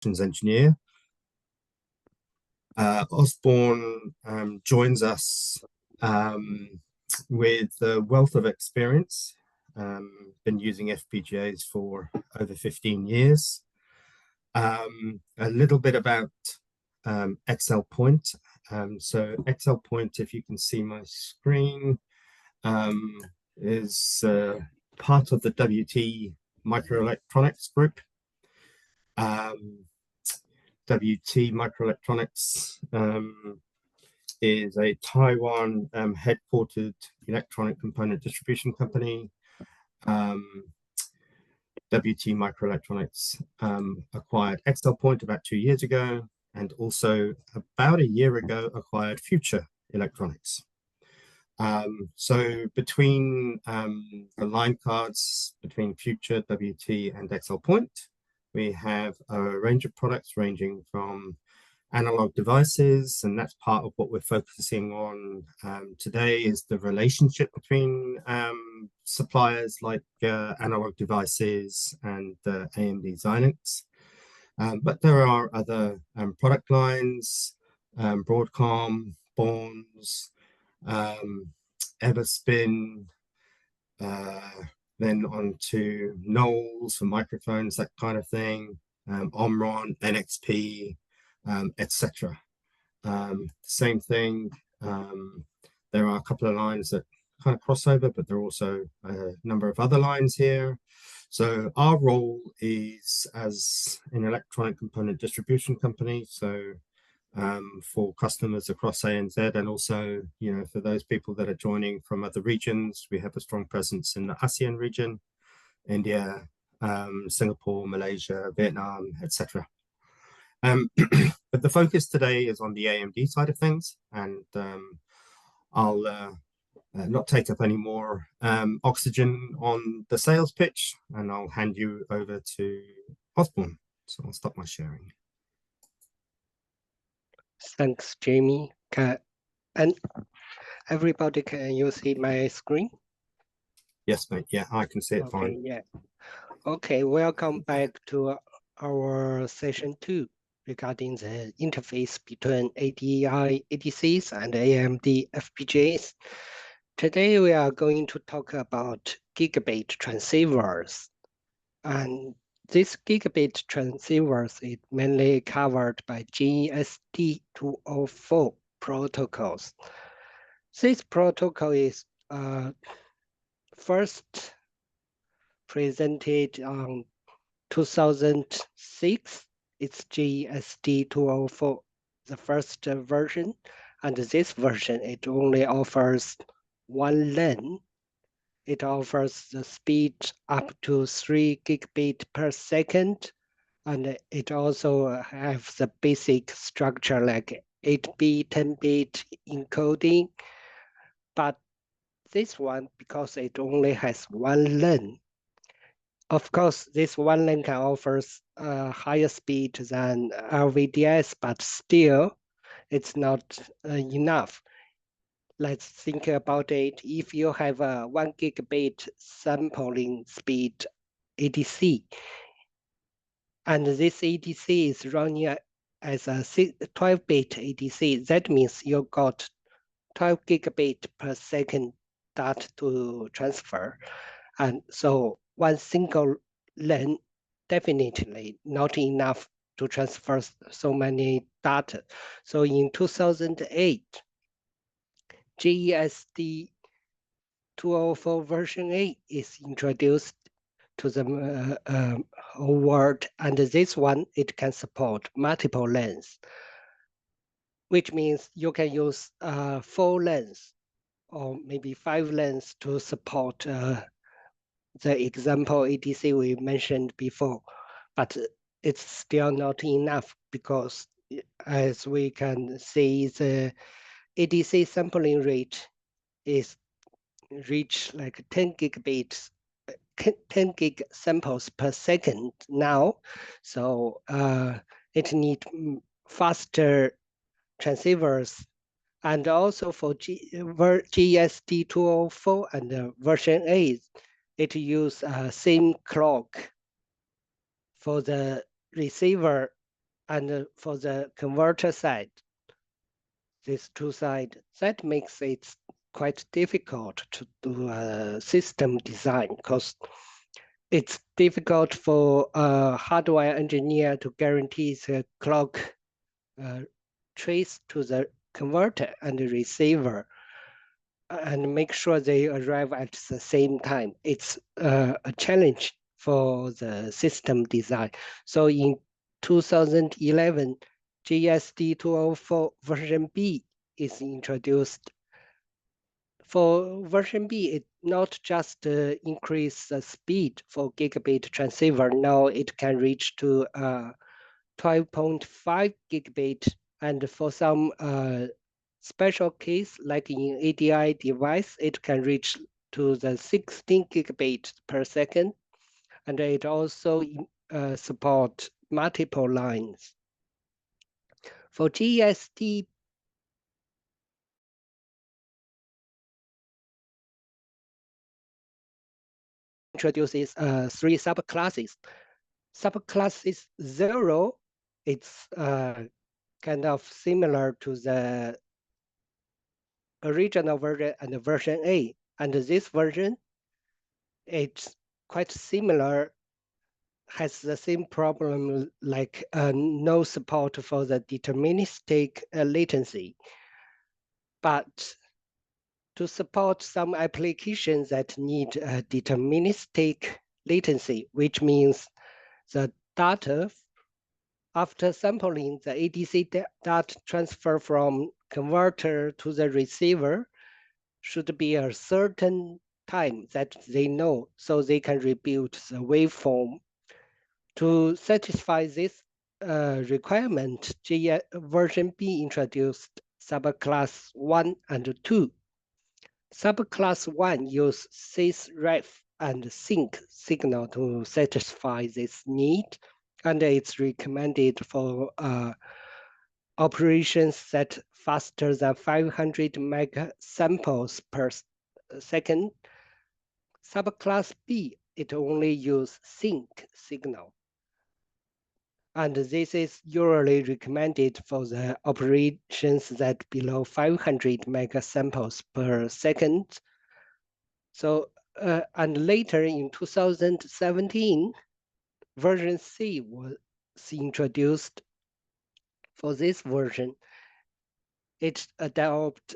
engineer. Osborne joins us with a wealth of experience, been using FPGAs for over 15 years. A little bit about XL Point. So XL Point, if you can see my screen, is part of the WT Microelectronics group. WT Microelectronics is a Taiwan headquartered electronic component distribution company. WT Microelectronics acquired XL Point about 2 years ago, and also about a year ago acquired Future Electronics. So between the line cards between Future, WT, and XL Point, we have a range of products ranging from analog devices, and that's part of what we're focusing on today, is the relationship between suppliers like analog devices and AMD-Xilinx. But there are other product lines, Broadcom, Bonds, Everspin, then on to Knowles for microphones, that kind of thing, Omron, NXP, etc. Same thing. There are a couple of lines that kind of cross over, but there are also a number of other lines here. So our role is as an electronic component distribution company. So for customers across ANZ, and also, you know, for those people that are joining from other regions, we have a strong presence in the ASEAN region, India, Singapore, Malaysia, Vietnam, etc. But the focus today is on the AMD side of things, and I'll not take up any more oxygen on the sales pitch, and I'll hand you over to Osborne. So I'll stop my sharing. Thanks, Jamie. And everybody, can you see my screen? Yes, mate. Yeah, I can see it fine. Yeah. Okay, welcome back to our session 2 regarding the interface between ADCs and AMD FPGAs. Today we are going to talk about Gigabit transceivers. And this Gigabit transceivers is mainly covered by JESD204 protocols. This protocol is first presented on 2006. It's JESD204, the first version. And this version, it only offers one lane. It offers the speed up to 3 gigabit per second, and it also has the basic structure like 8-bit, 10-bit encoding. But this one, because it only has one lane, of course, this one lane can offer a higher speed than LVDS, but still, it's not enough. Let's think about it. If you have a 1 gigabit sampling speed ADC, and this ADC is running as a 12-bit ADC, that means you got 12 gigabit per second data to transfer. And so one single lane definitely not enough to transfer so many data. So in 2008, JESD204 version 8 is introduced to the whole world, and this one, it can support multiple lanes, which means you can use 4 lanes or maybe 5 lanes to support the example ADC we mentioned before, but it's still not enough, because as we can see, the ADC sampling rate is reach like 10 gigabits, 10 gig samples per second now. So it needs faster transceivers. And also for JESD204 and version 8, it uses same clock for the receiver And for the converter side, these two sides, that makes it quite difficult to do a system design because it's difficult for a hardware engineer to guarantee the clock trace to the converter and the receiver and make sure they arrive at the same time. It's a challenge for the system design. So in 2011, JESD204 version B is introduced. For version B, it not just increase the speed for gigabit transceiver. Now it can reach to 12.5 gigabit, and for some special case, like in ADI device, it can reach to the 16 gigabit per second, and it also support multiple lines. For GSD, introduces three subclasses. Subclasses 0, it's kind of similar to the original version and version A. And this version, it's quite similar, has the same problem like no support for the deterministic latency. But to support some applications that need deterministic latency, which means the data after sampling the ADC data transfer from converter to the receiver should be a certain time that they know so they can rebuild the waveform. To satisfy this requirement, version B introduced subclass 1 and 2. Subclass 1 use sysref and sync signal to satisfy this need, and it's recommended for operations that faster than 500 mega samples per second. Subclass B, it only uses sync signal. And this is usually recommended for the operations that below 500 mega samples per second. So, and later in 2017, version C was introduced. For this version, it adopts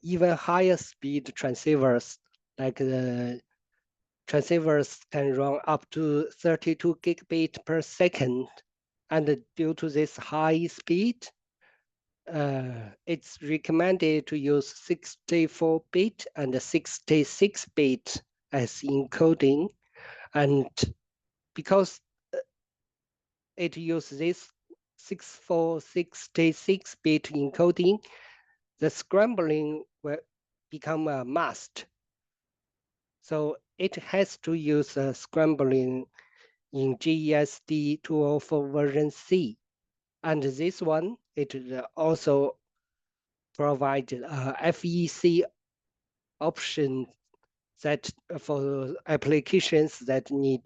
even higher speed transceivers, like the transceivers can run up to 32 gigabit per second. And due to this high speed, it's recommended to use 64-bit and 66-bit as encoding. And because it uses this 66-bit encoding, the scrambling will become a must. So it has to use scrambling in JESD204 version C. And this one, it also provides FEC option that for applications that need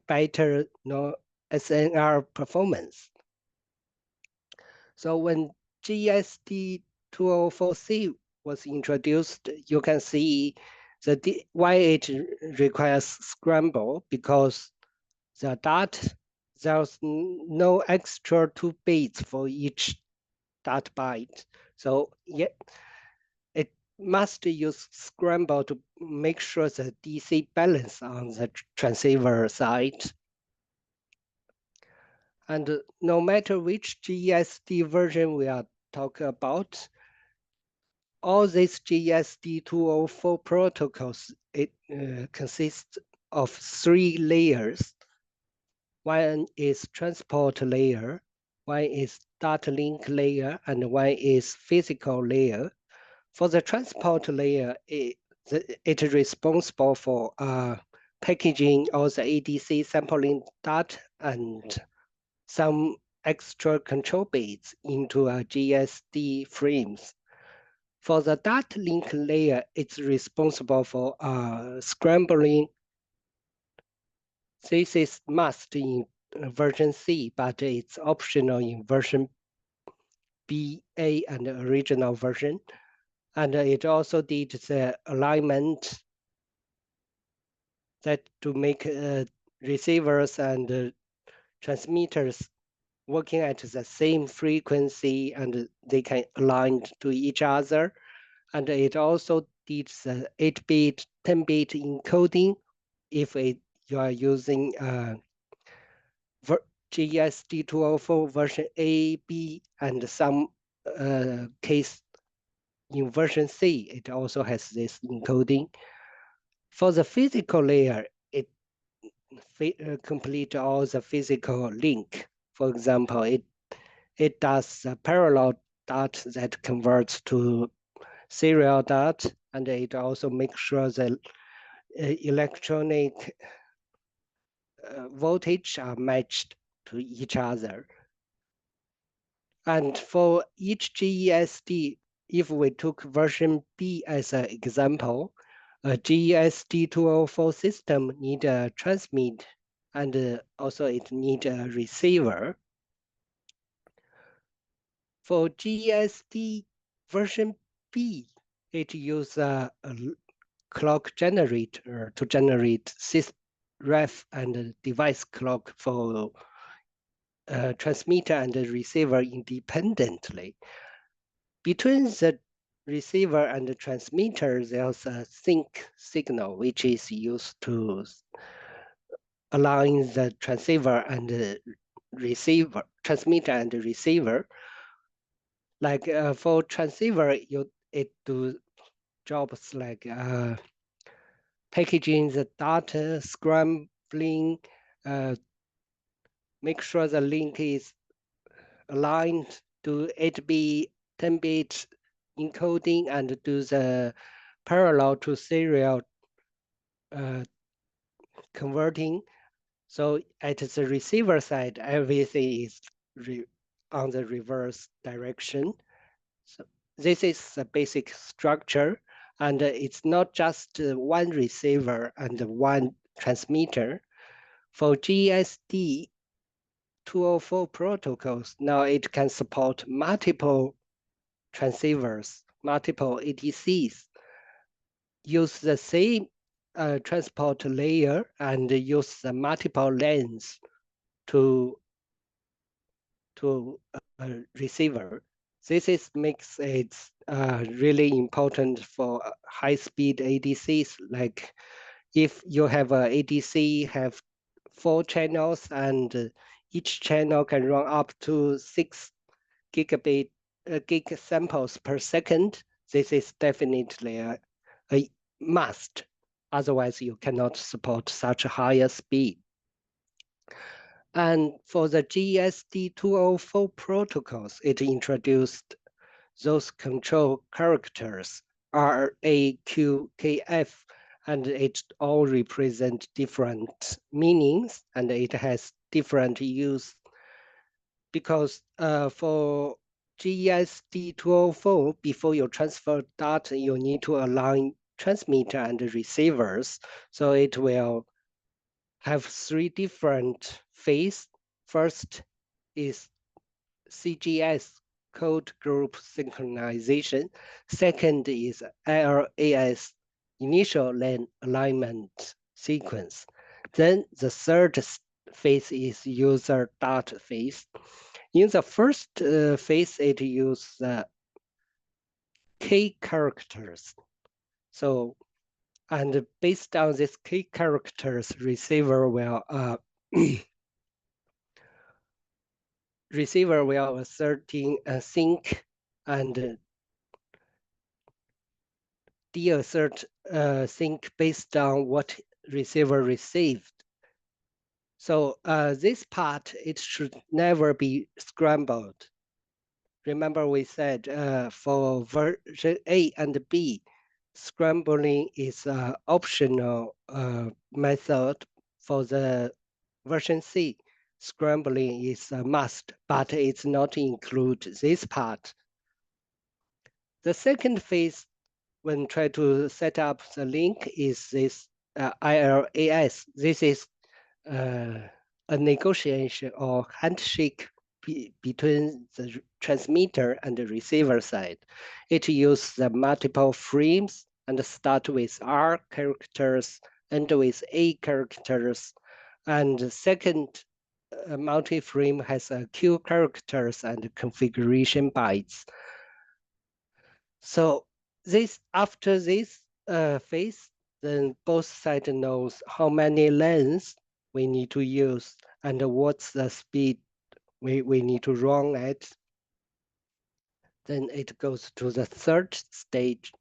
better SNR performance. So when JESD204C was introduced, you can see why it requires scramble, because the data, there's no extra 2 bits for each data byte. So yeah, it must use scramble to make sure the DC balance on the transceiver side. And no matter which GESD version we are talking about, all these JESD204 protocols, it consists of 3 layers. One is transport layer, one is data link layer, and one is physical layer. For the transport layer, it is responsible for packaging all the ADC sampling data and some extra control bits into GSD frames. For the data link layer, it's responsible for scrambling. This is must in version C, but it's optional in version BA and the original version. And it also did the alignment that to make receivers and transmitters working at the same frequency and they can align to each other. And it also did the 8-bit, 10-bit encoding if you are using JESD204 version A, B, and some case in version C, it also has this encoding. For the physical layer, it complete all the physical link. For example, it does a parallel dot that converts to serial dot, and it also makes sure the electronic voltage are matched to each other. And for each JESD, if we took version B as an example, a JESD204 system need a transmit and also it need a receiver. For JESD version B, it uses a clock generator to generate ref and device clock for transmitter and the receiver independently. Between the receiver and the transmitter, there's a sync signal, which is used to align the transceiver and the receiver, transmitter and the receiver. Like for transceiver, it do jobs like packaging the data, scrambling, make sure the link is aligned to 8-bit, 10-bit encoding and do the parallel to serial converting. So at the receiver side, everything is on the reverse direction. So this is the basic structure. And it's not just one receiver and one transmitter. For JESD 204 protocols, now it can support multiple transceivers, multiple ADCs, use the same transport layer and use the multiple lanes to receiver. This makes it really important for high-speed ADCs. Like if you have a ADC have 4 channels and each channel can run up to 6 gig samples per second, this is definitely a must. Otherwise, you cannot support such a higher speed. And for the JESD204 protocols, it introduced those control characters, R, A, Q, K, F, and it all represent different meanings, and it has different use. Because for JESD204, before you transfer data, you need to align transmitter and receivers. So it will have 3 different phases. First is CGS, code group synchronization. Second is LAS, initial lane alignment sequence. Then the third phase is user data phase. In the first phase, it uses key characters. So, and based on these key characters, receiver will asserting a sync and deassert sync based on what receiver received. So this part, it should never be scrambled. Remember we said for version A and B, scrambling is an optional method. For the version C, scrambling is a must, but it's not include this part. The second phase, when try to set up the link, is this ILAS. This is a negotiation or handshake between the transmitter and the receiver side. It uses the multiple frames and start with R characters, end with A characters, and the second multi-frame has a Q characters and configuration bytes. So after this phase, then both sides knows how many lanes we need to use and what's the speed we need to run at. Then it goes to the third stage,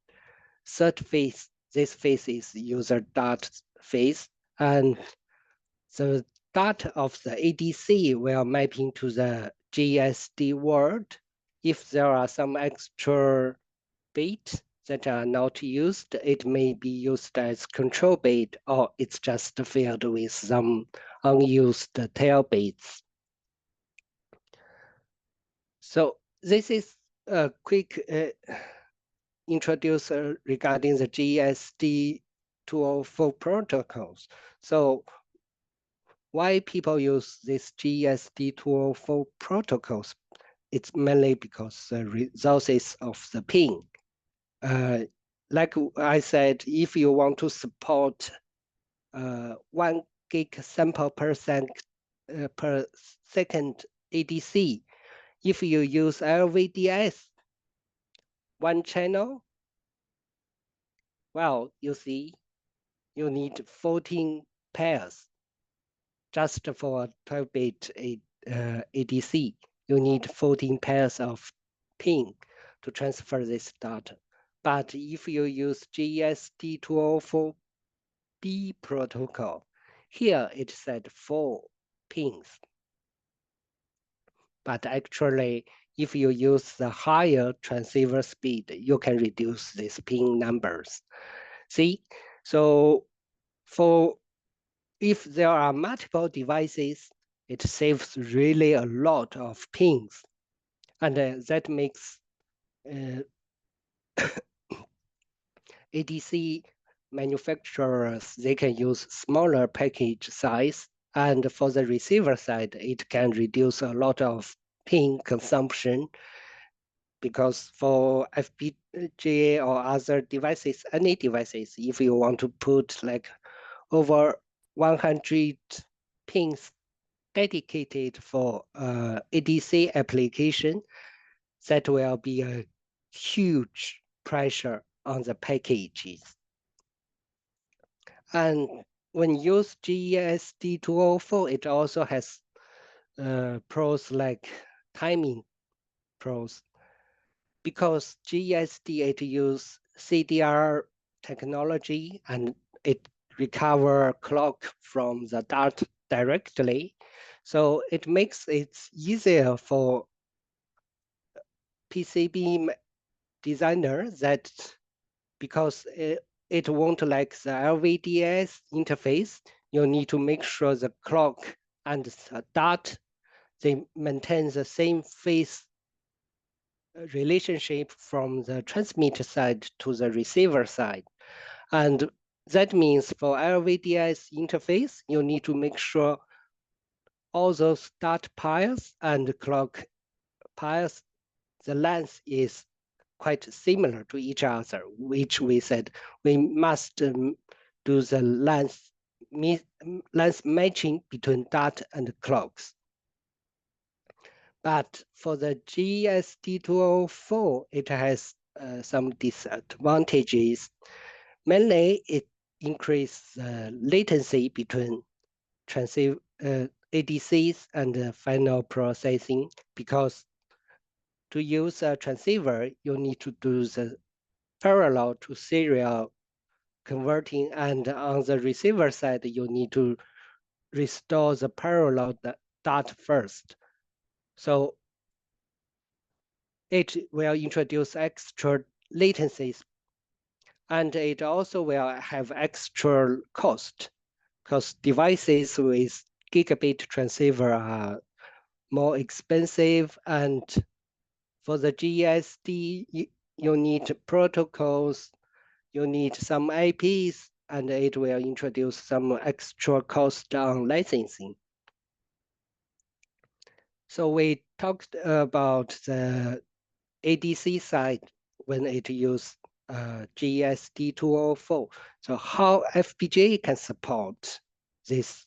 third phase. This phase is user dot phase, and the data of the ADC will map into the JESD world. If there are some extra bits that are not used, it may be used as control bit, or it's just filled with some unused tail bits. So this is a quick introducer regarding the JESD204 protocols. So why people use this JESD204 protocols? It's mainly because the resources of the pin. Like I said, if you want to support 1 gig sample per second ADC, if you use LVDS, one channel, well, you see, you need 14 pairs just for a 12-bit ADC. You need 14 pairs of pin to transfer this data. But if you use JESD204B protocol, here it said 4 pins. But actually, if you use the higher transceiver speed, you can reduce these pin numbers. See, so if there are multiple devices, it saves really a lot of pins. And that makes ADC manufacturers, they can use smaller package size. And for the receiver side, it can reduce a lot of pin consumption, because for FPGA or other devices, any devices, if you want to put like over 100 pins dedicated for ADC application, that will be a huge pressure on the packages. And when use JESD204, it also has pros like timing pros. Because JESD, it use CDR technology and it recover clock from the dart directly. So it makes it easier for PCB designer that, because it won't like the LVDS interface, you need to make sure the clock and the dart, they maintain the same phase relationship from the transmitter side to the receiver side. And that means for LVDS interface, you need to make sure all those dart pairs and clock pairs, the length is quite similar to each other, which we said we must do the length matching between dart and clocks. But for the JESD204, it has some disadvantages. Mainly, it increases latency between ADCs and final processing, because to use a transceiver, you need to do the parallel to serial converting, and on the receiver side, you need to restore the parallel data first. So it will introduce extra latencies, and it also will have extra cost, because devices with gigabit transceiver are more expensive, and for the JESD, you need protocols, you need some IPs, and it will introduce some extra cost on licensing. So we talked about the ADC side when it used JESD204. So how FPGA can support this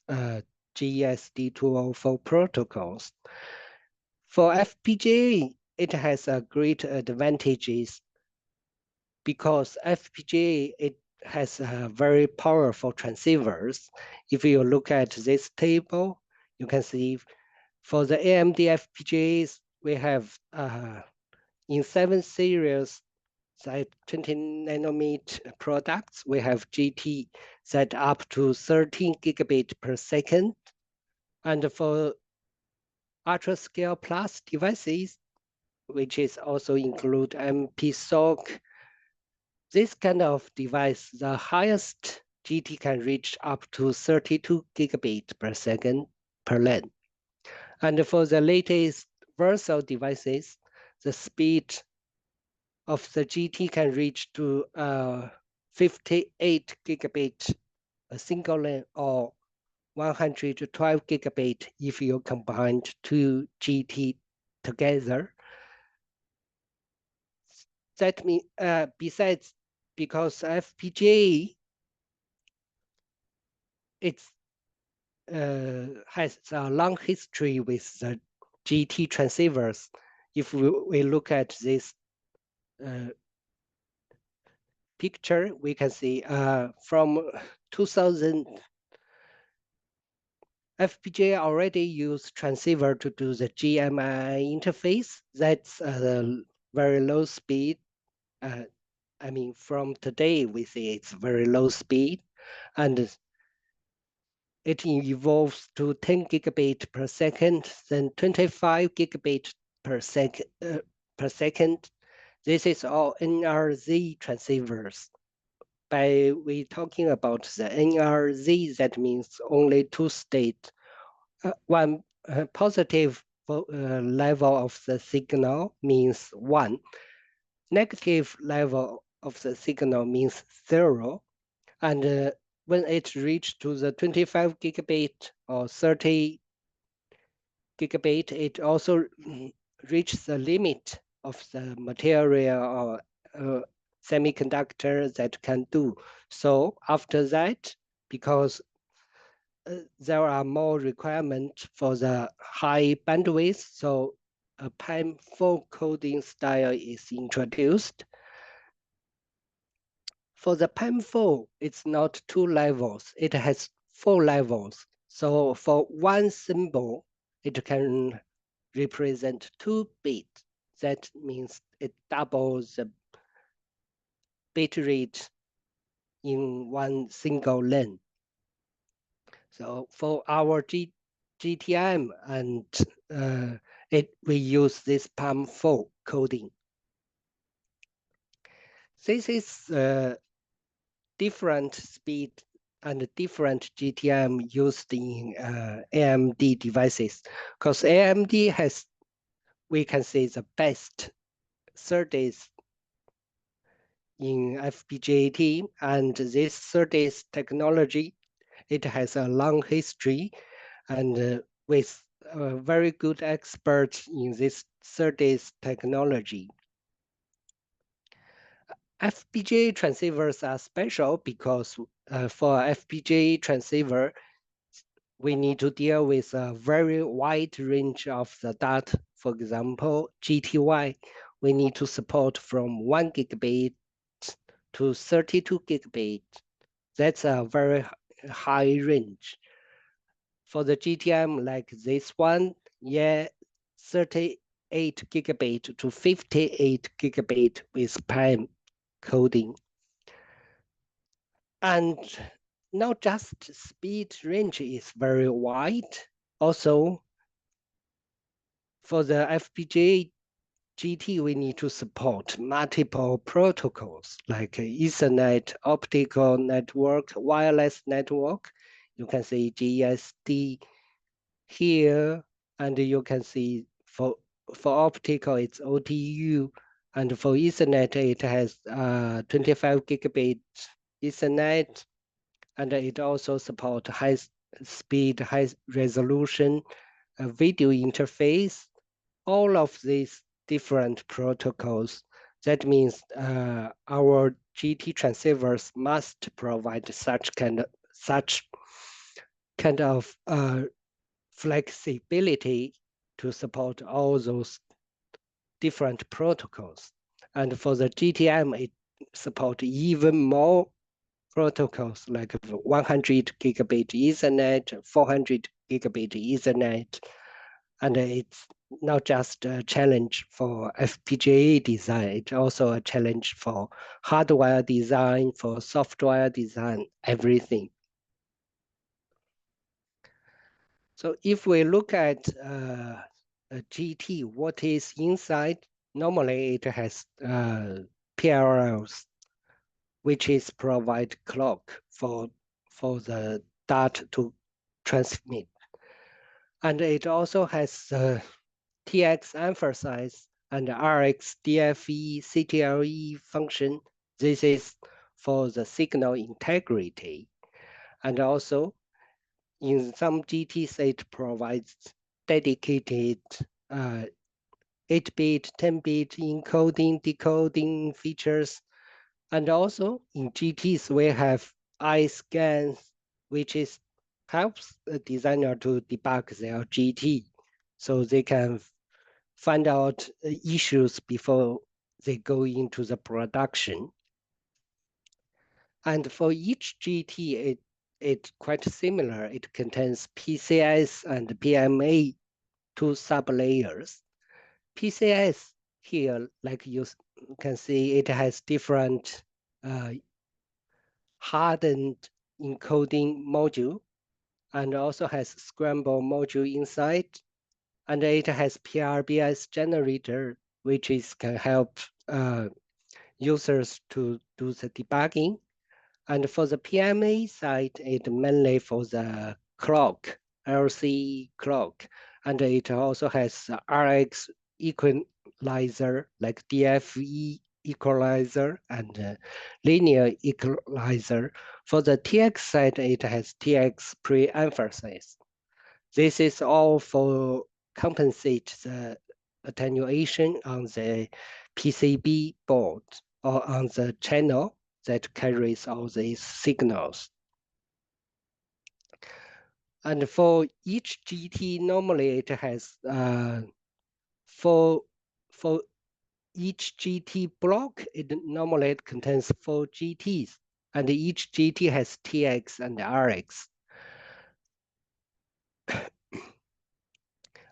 JESD204 protocols? For FPGA, it has a great advantages because FPGA it has very powerful transceivers. If you look at this table, you can see for the AMD FPGAs, we have in 7 series that 20 nanometer products, we have GT set up to 13 gigabit per second. And for ultra scale plus devices, which is also include MP-SOC, this kind of device, the highest GT can reach up to 32 gigabit per second per lane. And for the latest Versal devices, the speed of the GT can reach to 58 gigabit a single lane or 112 gigabit if you combine two GT together. That means besides, because FPGA it's has a long history with the GT transceivers. If we look at this picture, we can see from 2000, FPGA already used transceiver to do the GMI interface. That's a very low speed. I mean, from today, we see it's very low speed. And it evolves to 10 gigabit per second, then 25 gigabit per second. This is all NRZ transceivers. By we talking about the NRZ, that means only two state. One positive level of the signal means 1. Negative level of the signal means 0. And when it reached to the 25 gigabit or 30 gigabit, it also reached the limit of the material or semiconductor that can do. So after that, because there are more requirements for the high bandwidth, so a PAM4 coding style is introduced. For the PAM4, it's not 2 levels, it has 4 levels. So for one symbol, it can represent 2 bits. That means it doubles the bit rate in one single lane. So for our GTM, and we use this PAM4 coding. This is different speed and different GTM used in AMD devices, because AMD has, we can say, the best SerDes in FPGA team, and this SerDes technology, it has a long history, and with very good experts in this SerDes technology. FPGA transceivers are special because for FPGA transceiver, we need to deal with a very wide range of the data. For example, GTY, we need to support from 1 gigabit to 32 gigabit. That's a very high range. For the GTM like this one, yeah, 38 gigabit to 58 gigabit with PAM coding. And not just speed range is very wide. Also, for the FPGA GT, we need to support multiple protocols like Ethernet, optical network, wireless network. You can see JESD here, and you can see for optical, it's OTU, and for Ethernet, it has 25 gigabit Ethernet, and it also supports high speed, high resolution, a video interface, all of these different protocols. That means our GT transceivers must provide such kind of flexibility to support all those different protocols. And for the GTM, it supports even more protocols like 100 gigabit Ethernet, 400 gigabit Ethernet. And it's not just a challenge for FPGA design, it's also a challenge for hardware design, for software design, everything. So if we look at a GT, what is inside? Normally it has PLLs, which is provide clock for the data to transmit. And it also has TX emphasize and RX DFE CTLE function. This is for the signal integrity. And also in some GTs, it provides dedicated 8-bit, 10-bit encoding, decoding features. And also in GTs, we have eye scans, which helps the designer to debug their GT so they can find out issues before they go into the production. And for each GT, it's quite similar. It contains PCS and PMA, two sublayers. PCS here, like you can see, it has different hardened encoding module and also has scramble module inside. And it has PRBS generator, which can help users to do the debugging. And for the PMA side, it mainly for the clock, LC clock. And it also has RX equalizer, like DFE equalizer and linear equalizer. For the TX side, it has TX pre-emphasis. This is all for compensate the attenuation on the PCB board or on the channel that carries all these signals. And for each GT, normally it has for each GT block, it normally contains 4 GTs, and each GT has TX and RX.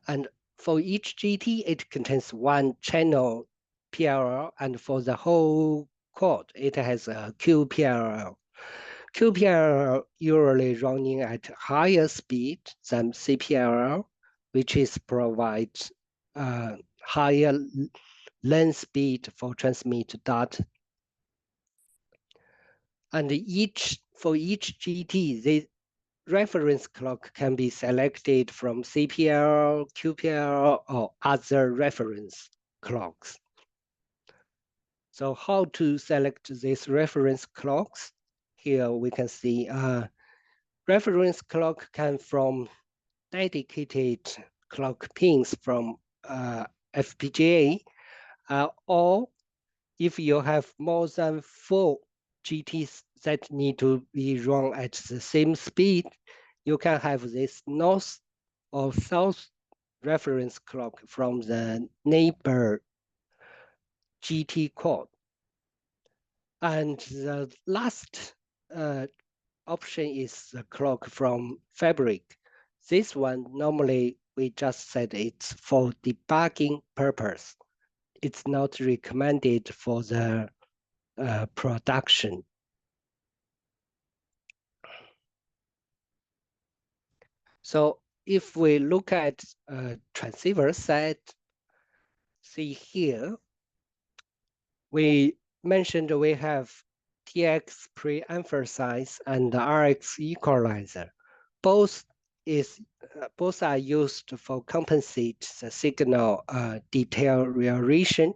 And for each GT, it contains one channel PLL, and for the whole code, it has a QPLL. QPLL usually running at higher speed than CPLL, which provides higher length speed for transmit data. And for each GT, the reference clock can be selected from CPL, QPL, or other reference clocks. So how to select these reference clocks? Here we can see reference clock can from dedicated clock pins from FPGA, or if you have more than 4 GTs that need to be run at the same speed, you can have this north or south reference clock from the neighbor GT core. And the last option is the clock from fabric. This one, normally we just said it's for debugging purpose. It's not recommended for the production. So if we look at transceiver side, see here, we mentioned we have TX pre-emphasize and RX equalizer. Both are used for compensate the signal deterioration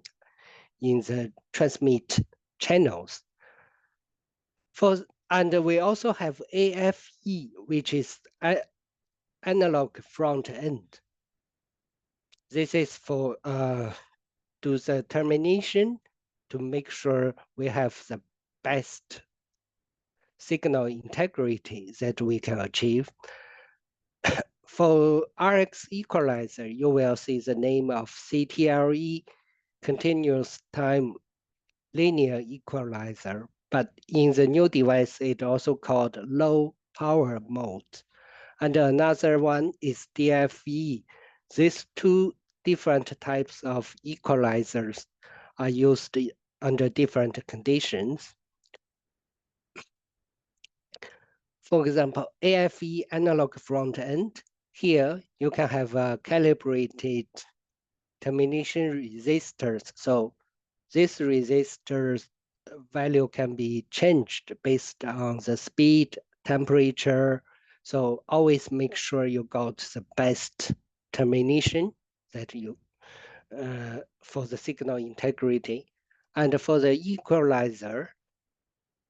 in the transmit channels. And we also have AFE, which is analog front end. This is for do the termination to make sure we have the best signal integrity that we can achieve. For RX equalizer, you will see the name of CTLE, continuous time linear equalizer, but in the new device, it also called low power mode. And another one is DFE. These two different types of equalizers are used under different conditions. For example, AFE analog front end, here you can have a calibrated termination resistors. So this resistor's value can be changed based on the speed, temperature. So always make sure you got the best termination that you for the signal integrity. And for the equalizer,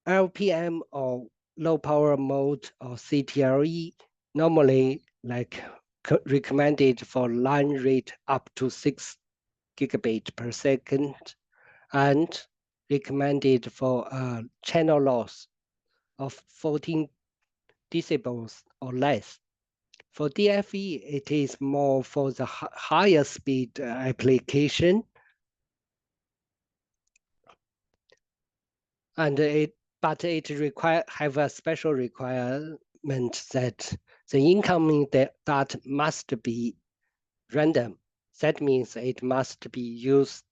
LPM or low power mode or CTLE normally like recommended for line rate up to 6 gigabit per second and recommended for a channel loss of 14 decibels or less. For DFE, it is more for the higher speed application, and it have a special requirement that the incoming data must be random. That means it must be used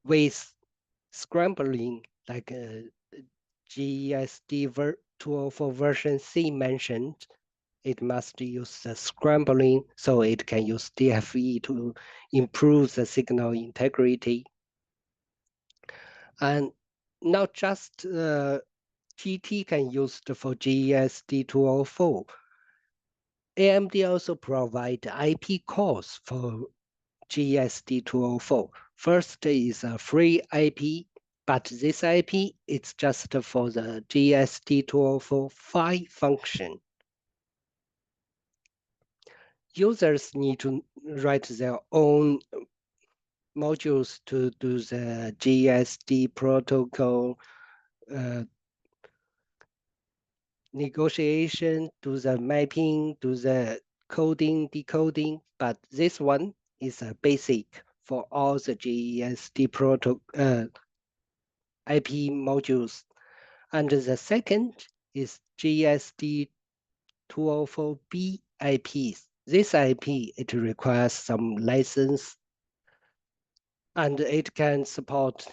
with scrambling, like JESD204 version C mentioned. It must use the scrambling so it can use DFE to improve the signal integrity. And not just GT can use for JESD204. AMD also provide IP cores for JESD204. First is a free IP, but this IP is just for the JESD204 PHY function. Users need to write their own modules to do the JESD protocol negotiation, do the mapping, do the coding, decoding, but this one is a basic for all the JESD IP modules. And the second is JESD204B IPs. This IP, it requires some license and it can support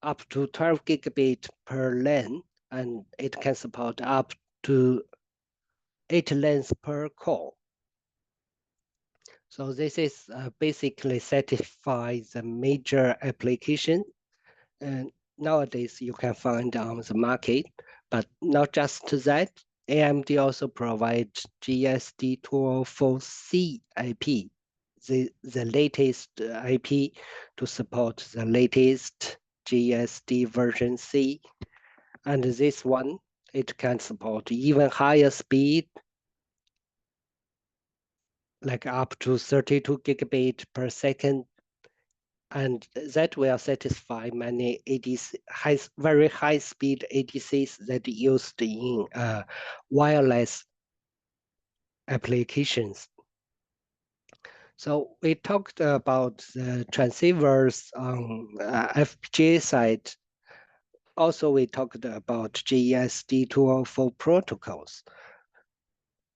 up to 12 gigabit per lane, and it can support up to 8 lanes per core. So this is basically satisfies the major application. And nowadays you can find on the market, but not just that, AMD also provides JESD204C IP, the latest IP to support the latest JESD version C. And this one, it can support even higher speed, like up to 32 gigabit per second. And that will satisfy many ADC, very high speed ADCs that used in wireless applications. So we talked about the transceivers on FPGA side. Also, we talked about JESD204 protocols.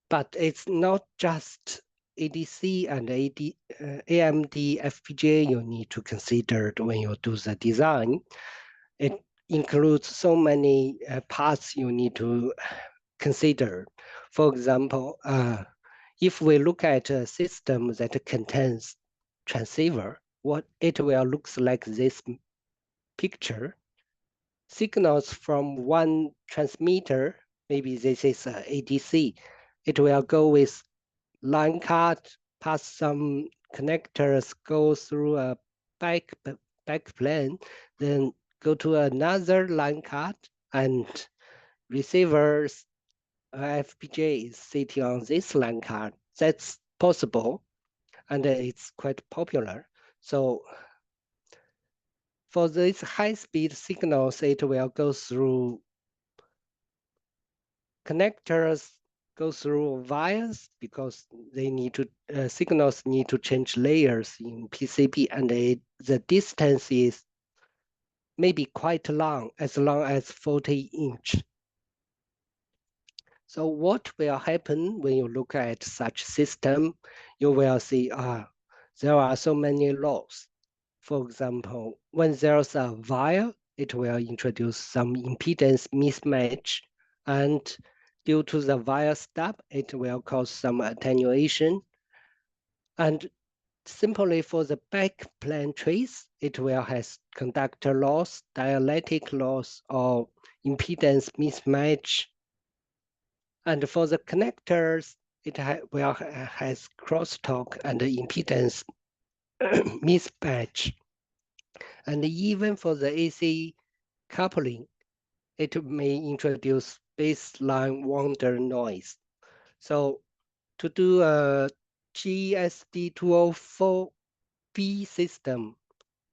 But it's not just ADC and AMD FPGA you need to consider when you do the design. It includes so many parts you need to consider. For example, if we look at a system that contains transceiver, what it will look like this picture. Signals from one transmitter, maybe this is a ADC, it will go with line card, pass some connectors, go through a back plane, then go to another line card, and receivers FPGA is sitting on this line card. That's possible. and it's quite popular. So for these high-speed signals, it will go through connectors, go through wires because they need to signals need to change layers in PCB, and the distance is maybe quite long as 40 inch. So what will happen when you look at such system? You will see there are so many laws. For example, when there's a wire, it will introduce some impedance mismatch, and due to the wire stub, it will cause some attenuation. And simply for the back plane trace, it will have conductor loss, dielectric loss, or impedance mismatch. And for the connectors, it has crosstalk and impedance mismatch. And even for the AC coupling, it may introduce baseline wonder noise. So to do a JESD204B system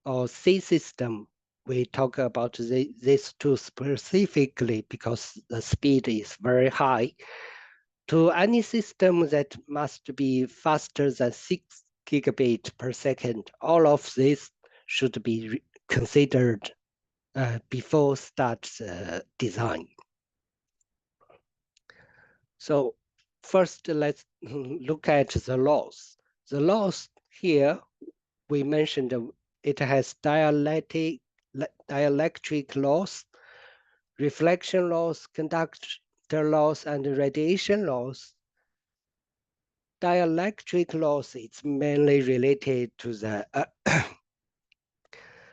or C system, we talk about these two specifically because the speed is very high. To any system that must be faster than 6 gigabit per second, all of this should be considered before start design. So first, let's look at the loss. The loss here, we mentioned it has dielectric loss, reflection loss, conductor loss, and radiation loss. Dielectric loss is mainly related to the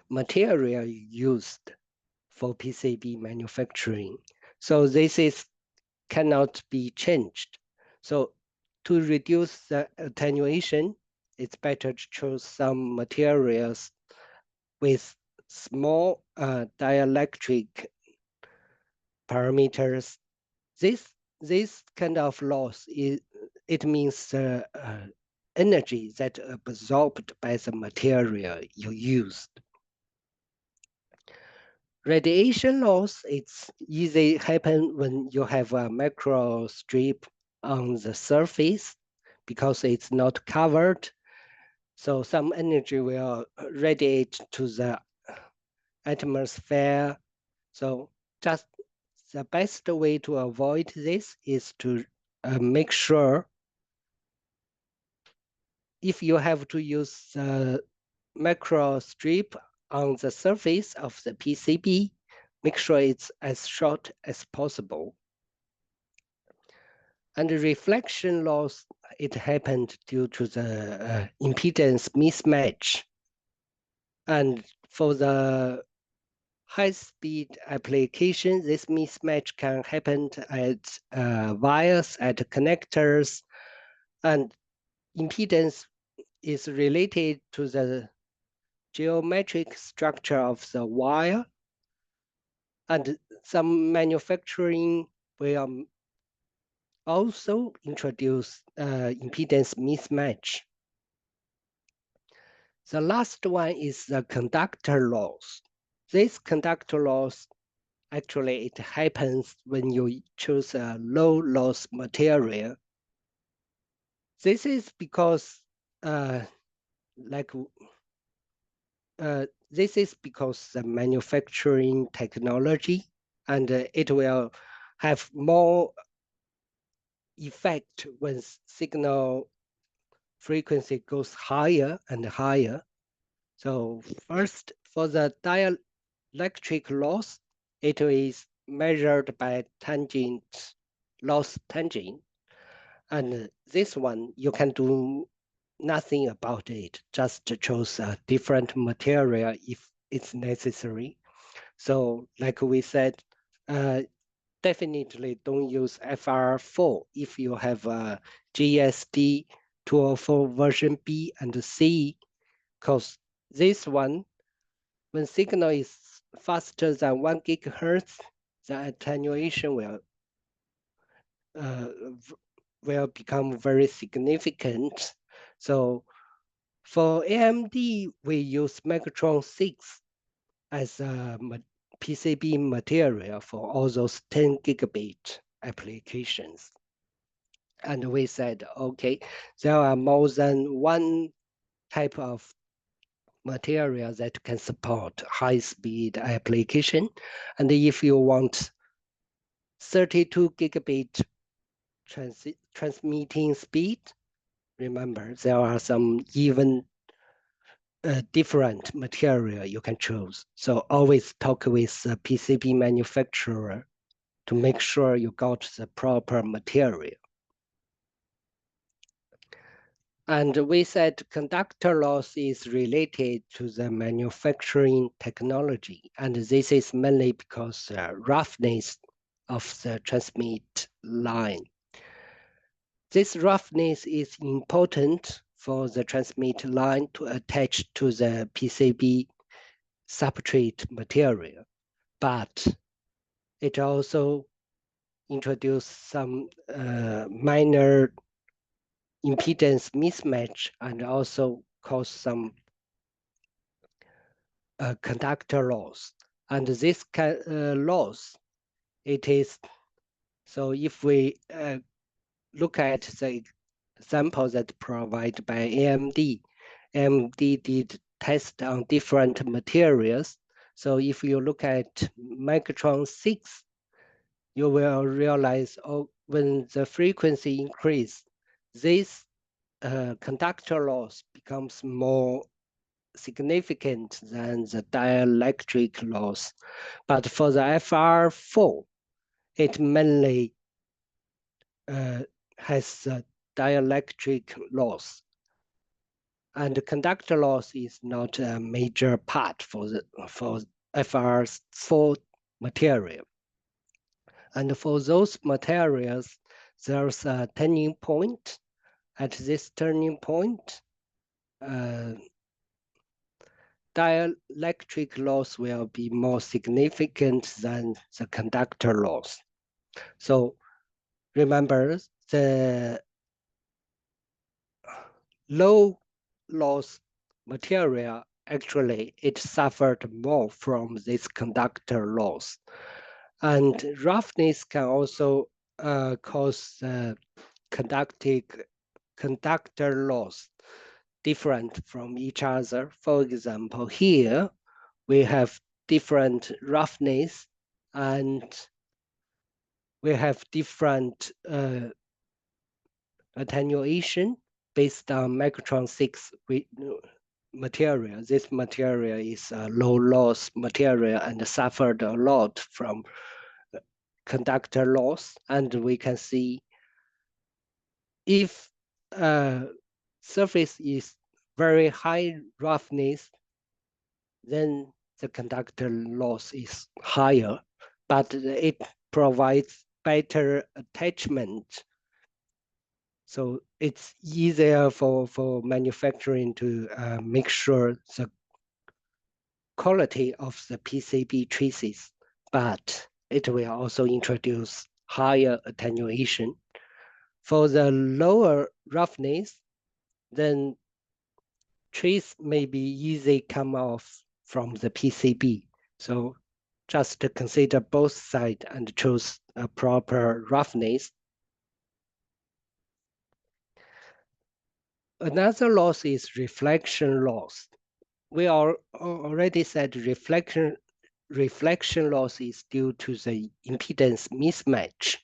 material used for PCB manufacturing. So this cannot be changed. So to reduce the attenuation, it's better to choose some materials with small dielectric parameters. This kind of loss it means the energy that absorbed by the material you used. Radiation loss, it's easy happen when you have a macro strip on the surface because it's not covered. So some energy will radiate to the atmosphere. So just the best way to avoid this is to make sure if you have to use the macro strip on the surface of the PCB, make sure it's as short as possible. And the reflection loss, it happened due to the impedance mismatch. And for the high-speed application, this mismatch can happen at wires, at connectors, and impedance is related to the geometric structure of the wire, and some manufacturing will also introduce impedance mismatch. The last one is the conductor loss. This conductor loss, actually it happens when you choose a low loss material. This is because this is because the manufacturing technology, and it will have more effect when signal frequency goes higher and higher. So first, for the dielectric loss, it is measured by tangent, loss tangent. And this one, you can do nothing about it, just choose a different material if it's necessary. So like we said, definitely don't use FR4 if you have a JESD204 version B and C, because this one, when signal is faster than 1 gigahertz, the attenuation will become very significant. So For AMD, we use Megatron 6 as a PCB material for all those 10 gigabit applications. And we said, okay, there are more than one type of material that can support high-speed application. And if you want 32 gigabit transmitting speed, remember, there are some even different material you can choose. So always talk with the PCB manufacturer to make sure you got the proper material. And we said conductor loss is related to the manufacturing technology. And this is mainly because roughness of the transmit line. This roughness is important for the transmit line to attach to the PCB substrate material, but it also introduces some minor impedance mismatch and also cause some conductor loss. And this loss, it is, so if we look at the example that provided by AMD, AMD did test on different materials. So if you look at Megatron 6, you will realize when the frequency increase, this conductor loss becomes more significant than the dielectric loss. But for the FR4, it mainly has a dielectric loss. And the conductor loss is not a major part for FR4 material. And for those materials, there's a turning point. At this turning point, dielectric loss will be more significant than the conductor loss. So remember, the low loss material, actually, it suffered more from this conductor loss. And roughness can also cause conductor loss different from each other. For example, here we have different roughness and we have different attenuation based on Megatron 6 material. This material is a low loss material and suffered a lot from conductor loss. And we can see if surface is very high roughness, then the conductor loss is higher, but it provides better attachment. So it's easier for manufacturing to make sure the quality of the PCB traces, but it will also introduce higher attenuation. For the lower roughness, then trace may be easy come off from the PCB. So just to consider both sides and choose a proper roughness. Another loss is reflection loss. We already said reflection loss is due to the impedance mismatch.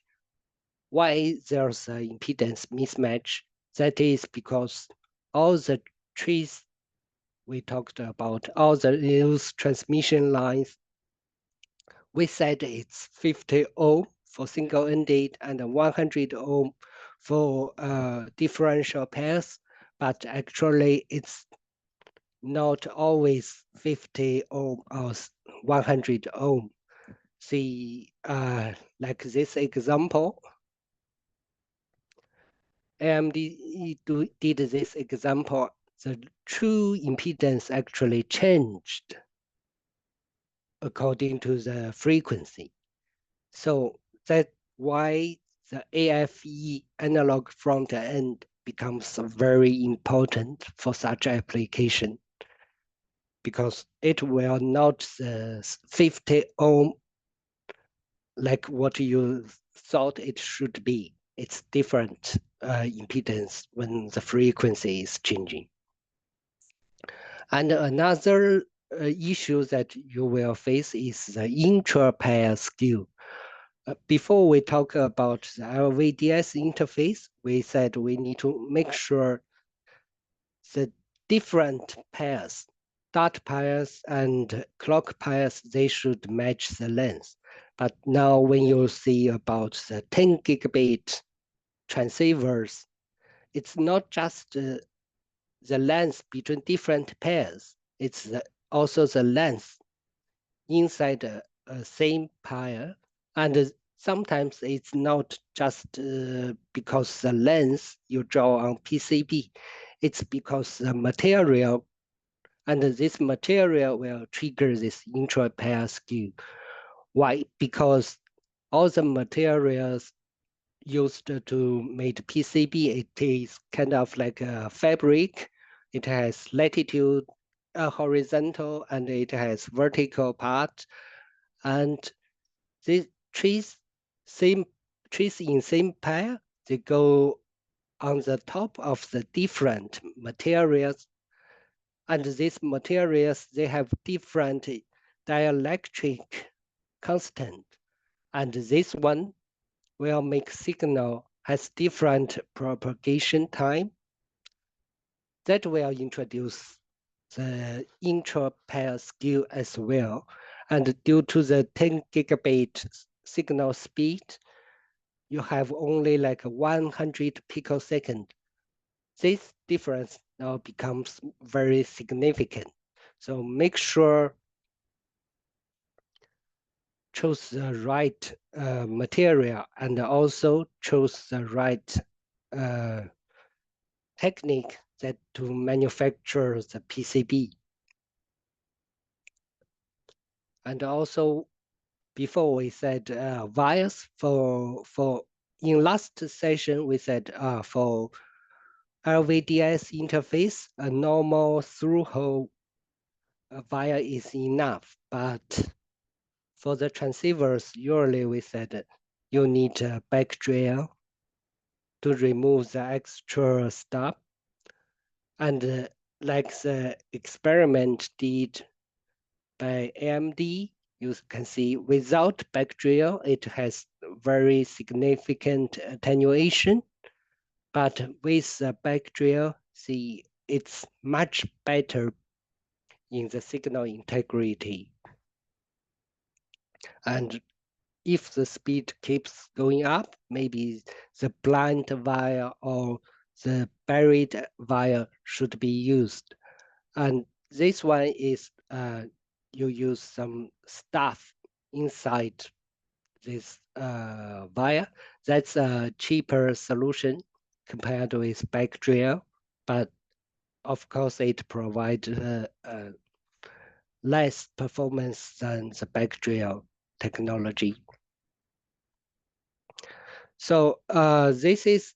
Why there's an impedance mismatch? That is because all the trees we talked about, all the news transmission lines, we said it's 50 ohm for single-ended and 100 ohm for differential pairs, but actually it's not always 50 ohm or 100 ohm. See, like this example, AMD did this example, the true impedance actually changed according to the frequency. So that's why the AFE analog front end becomes very important for such application because it will not 50 ohm like what you thought it should be. It's different impedance when the frequency is changing. And another issue that you will face is the intra-pair skew. Before we talk about the LVDS interface, we said we need to make sure the different pairs, dot pairs and clock pairs, they should match the length. But now when you see about the 10 gigabit transceivers, it's not just the length between different pairs, it's also the length inside a same pair. And sometimes it's not just because the length you draw on PCB, it's because the material, and this material will trigger this intra-pair skew. Why? Because all the materials used to make PCB, it is kind of like a fabric. It has latitude, horizontal, and it has vertical part. And these trees in same pair, they go on the top of the different materials. And these materials, they have different dielectric constant. And this one will make signal has different propagation time. That will introduce the intra-pair skew as well. And due to the 10 gigabit signal speed, you have only like 100 picosecond. This difference now becomes very significant. So make sure choose the right material and also choose the right technique that to manufacture the PCB. And also, before we said vias for in last session we said for LVDS interface a normal through-hole via is enough, but for the transceivers usually we said you need a back drill to remove the extra stuff. And like the experiment did by AMD, you can see without back drill, it has very significant attenuation. But with the back drill, see, it's much better in the signal integrity. And if the speed keeps going up, maybe the blind wire or the buried wire should be used. And this one is you use some stuff inside this wire. That's a cheaper solution compared with back drill, but of course it provides less performance than the back drill technology. So this is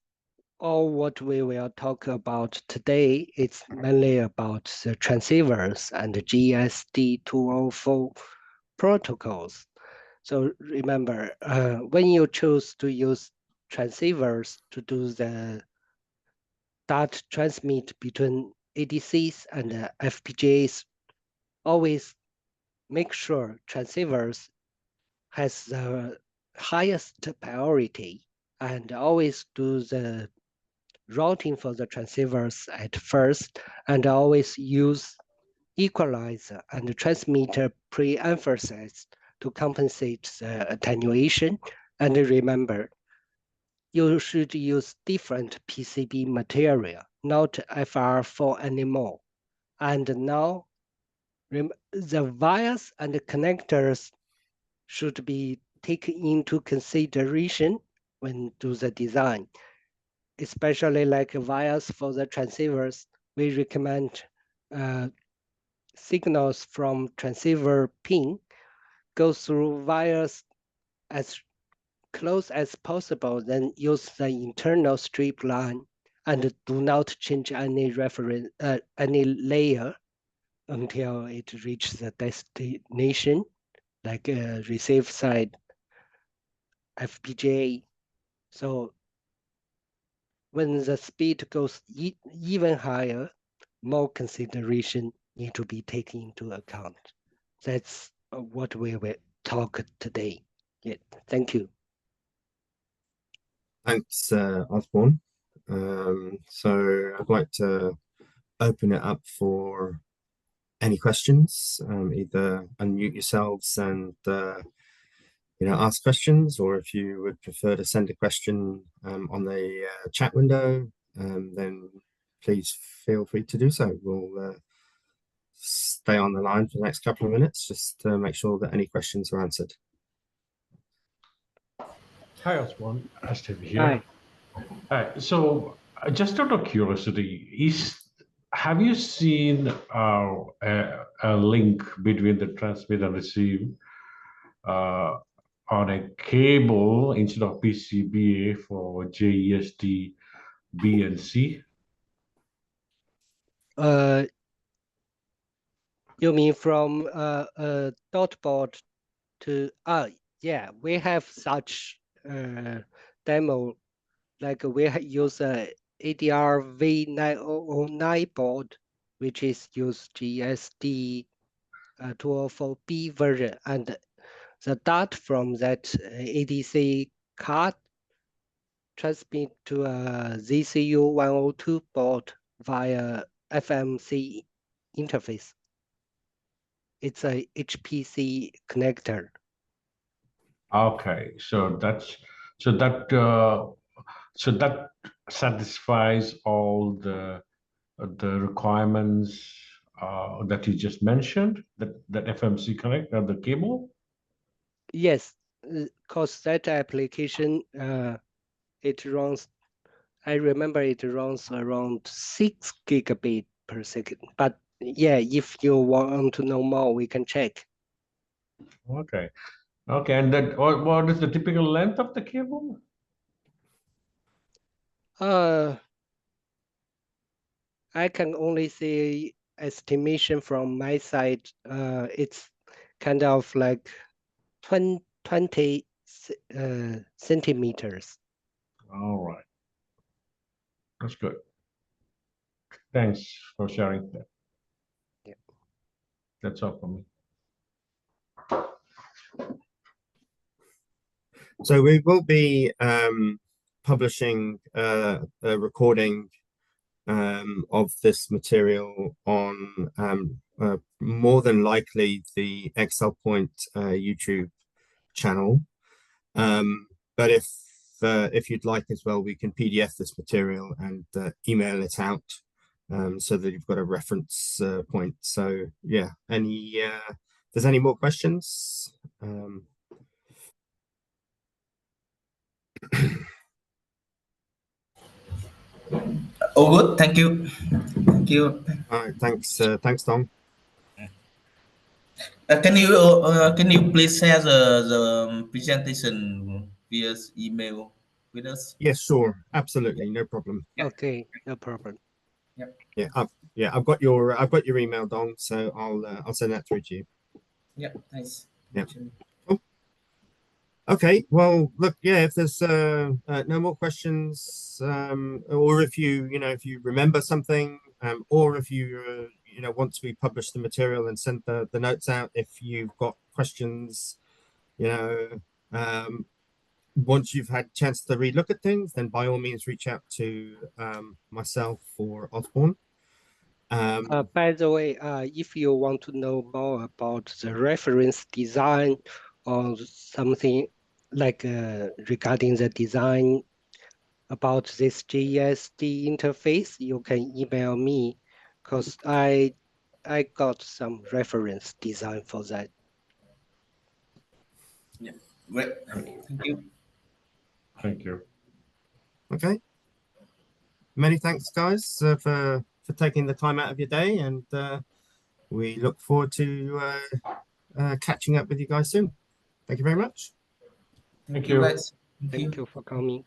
all what we will talk about today. It's mainly about the transceivers and the JESD204 protocols. So remember, when you choose to use transceivers to do the data transmit between ADCs and FPGAs, always make sure transceivers has the highest priority and always do the routing for the transceivers at first and always use equalizer and transmitter pre-emphasis to compensate the attenuation. And remember, you should use different PCB material, not FR4 anymore. And now the vias and the connectors should be taken into consideration when do the design, especially like vias for the transceivers. We recommend signals from transceiver pin go through vias as close as possible, then use the internal strip line and do not change any reference, any layer until it reaches the destination, like receive side FPGA. So when the speed goes even higher, more consideration need to be taken into account. That's what we will talk today. Yeah, thank you. Thanks, Osborne. So I'd like to open it up for any questions. Either unmute yourselves and ask questions, or if you would prefer to send a question on the chat window, then please feel free to do so. We'll stay on the line for the next couple of minutes just to make sure that any questions are answered. Hi, Osborne. Steve here. Hi. So, just out of curiosity, have you seen a link between the transmit and receive on a cable instead of PCBA for JESD B and C? You mean from dot board to yeah, we have such demo, like we use a ADR V9009 board, which is use JESD 204B version, and the data from that ADC card transmit to a ZCU 102 board via FMC interface. It's a HPC connector. Okay, so that satisfies all the requirements that you just mentioned. That FMC connect the cable. Yes, because that application it runs. I remember it runs around 6 gigabit per second. But yeah, if you want to know more, we can check. Okay. Okay, and that what is the typical length of the cable? I can only say estimation from my side. It's kind of like 20 centimeters. All right. That's good. Thanks for sharing that. Yeah. That's all for me. So we will be publishing a recording of this material on more than likely the Excel Point YouTube channel. But if you'd like as well, we can PDF this material and email it out so that you've got a reference point. So yeah, if there's any more questions? Oh, good. Thank you. Thank you. All right, thanks, Tom. Can you please share the presentation via email with us? Yes, sure, absolutely, no problem. Yeah. Okay, no problem. Yeah, I've got your email, Dong, so I'll send that through to you. Yeah, thanks. Yeah. Cool. Okay, well, look, yeah, if there's no more questions, or if you remember something, or if you once we publish the material and send the notes out, if you've got questions, once you've had a chance to relook at things, then by all means reach out to myself or Osborne. By the way, if you want to know more about the reference design or something like regarding the design about this JESD interface, you can email me because I got some reference design for that. Yeah, great. Thank you. Thank you. Okay. Many thanks, guys, for taking the time out of your day, and we look forward to catching up with you guys soon. Thank you very much. Thank you, guys. Thank you for coming.